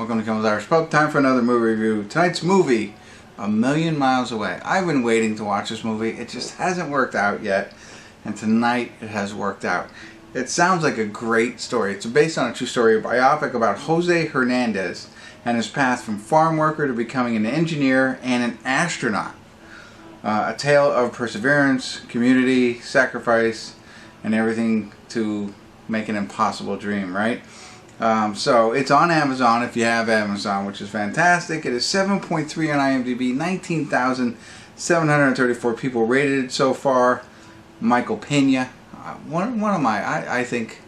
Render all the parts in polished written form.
welcome to Kimmel's Irish Pub. Time for another movie review. Tonight's movie, A Million Miles Away. I've been waiting to watch this movie. It just hasn't worked out yet, and tonight it has worked out. It sounds like a great story. It's based on a true story, a biopic about Jose Hernandez and his path from farm worker to becoming an engineer and an astronaut. A tale of perseverance, community, sacrifice, and everything to make an impossible dream, right? So it's on Amazon if you have Amazon, which is fantastic. It is 7.3 on IMDb, 19,734 people rated so far. Michael Peña, one of my, I think,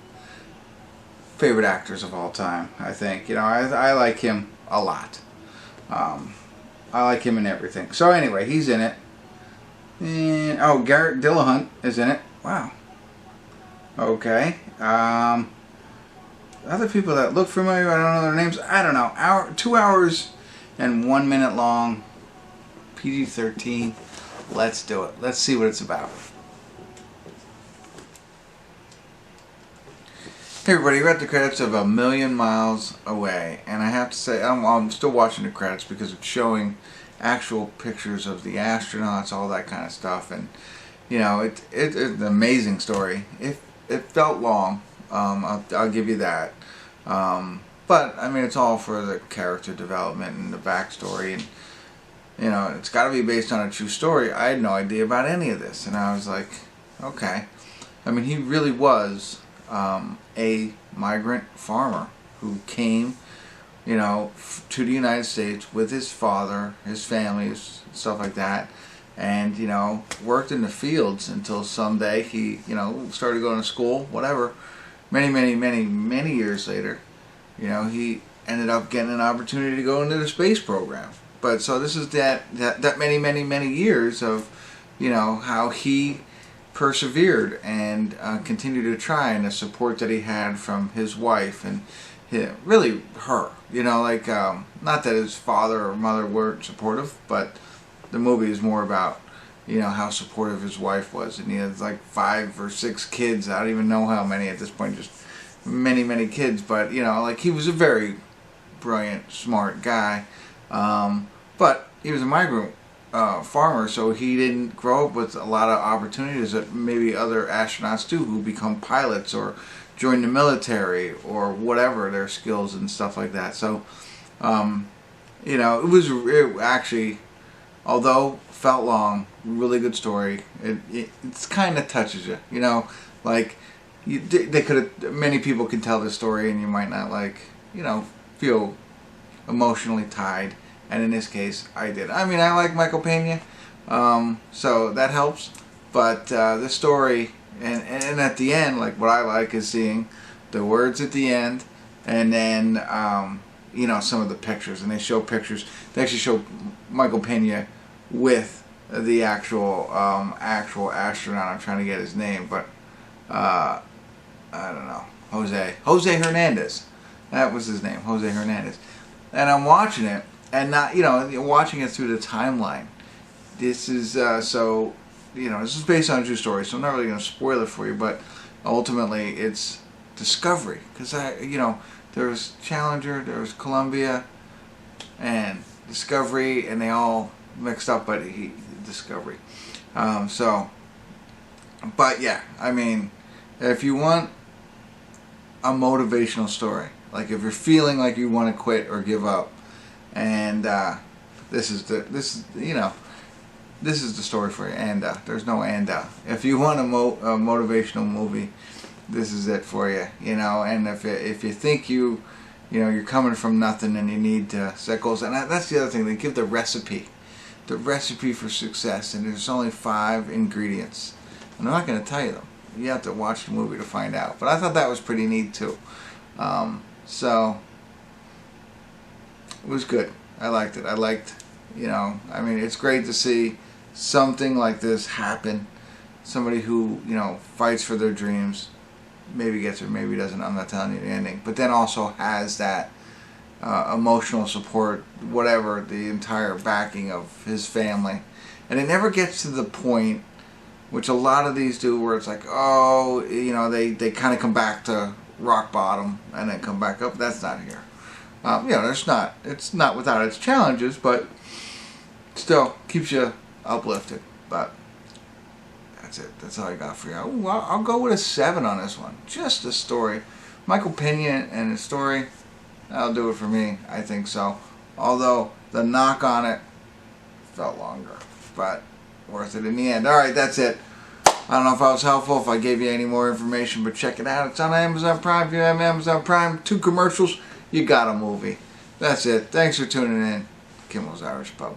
favorite actors of all time. I think, you know, I like him a lot. I like him in everything. So anyway, he's in it. And, oh, Garret Dillahunt is in it. Wow. Okay. Other people that look familiar, I don't know their names. I don't know. 2 hours and 1 minute long. PG-13. Let's do it. Let's see what it's about. Hey everybody, we're at the credits of A Million Miles Away, and I have to say I'm still watching the credits because it's showing actual pictures of the astronauts, all that kind of stuff, and you know it's an amazing story. It felt long. I'll give you that. But I mean, it's all for the character development and the backstory, and you know, it's got to be based on a true story. I had no idea about any of this, and I was like, okay. I mean, he really was a migrant farmer who came, you know, to the United States with his father, his family, stuff like that, and you know, worked in the fields until someday he, you know, started going to school, whatever. Many years later, you know, he ended up getting an opportunity to go into the space program. But so this is that many years of, you know, how he persevered and continued to try, and the support that he had from his wife and really her, you know, like not that his father or mother weren't supportive, but the movie is more about, you know, how supportive his wife was, and he had like 5 or 6 kids. I don't even know how many at this point, just many kids, but you know, like he was a very brilliant, smart guy, but he was a migrant farmer, so he didn't grow up with a lot of opportunities that maybe other astronauts do who become pilots or join the military or whatever their skills and stuff like that. So you know, it actually, although felt long, really good story. It's kind of touches you, you know, like they could have, many people can tell this story and you might not, like, you know, feel emotionally tied. And in this case, I did. I mean, I like Michael Peña, so that helps. But the story, and at the end, like what I like is seeing the words at the end, and then you know, some of the pictures. And they show pictures. They actually show Michael Peña with the actual astronaut. I'm trying to get his name, but I don't know. Jose Hernandez. That was his name, Jose Hernandez. And I'm watching it. And not, you know, watching it through the timeline. This is so, you know, this is based on a true story, so I'm not really going to spoil it for you. But ultimately, it's Discovery, because you know, there was Challenger, there was Columbia, and Discovery, and they all mixed up. But Discovery. So, but yeah, I mean, if you want a motivational story, like if you're feeling like you want to quit or give up. And this is the story for you. And there's no and. If you want a motivational movie, this is it for you. You know, and if you think you know, you're coming from nothing and you need to set goals, and that's the other thing. They give the recipe for success, and there's only 5 ingredients. And I'm not going to tell you them. You have to watch the movie to find out. But I thought that was pretty neat too. So. It was good. I liked it. I liked, you know, I mean, it's great to see something like this happen. Somebody who, you know, fights for their dreams, maybe gets it, maybe doesn't. I'm not telling you the ending. But then also has that emotional support, whatever, the entire backing of his family. And it never gets to the point, which a lot of these do, where it's like, oh, you know, they kind of come back to rock bottom and then come back up. That's not here. it's not without its challenges, but still keeps you uplifted. But that's it. That's all I got for you. Ooh, I'll go with a 7 on this one. Just a story. Michael Peña and his story, that'll do it for me. I think so. Although the knock on it felt longer, but worth it in the end. Alright, that's it. I don't know if I was helpful, if I gave you any more information, but check it out. It's on Amazon Prime. If you have Amazon Prime, 2 commercials, you got a movie. That's it. Thanks for tuning in. Kimmel's Irish Pub.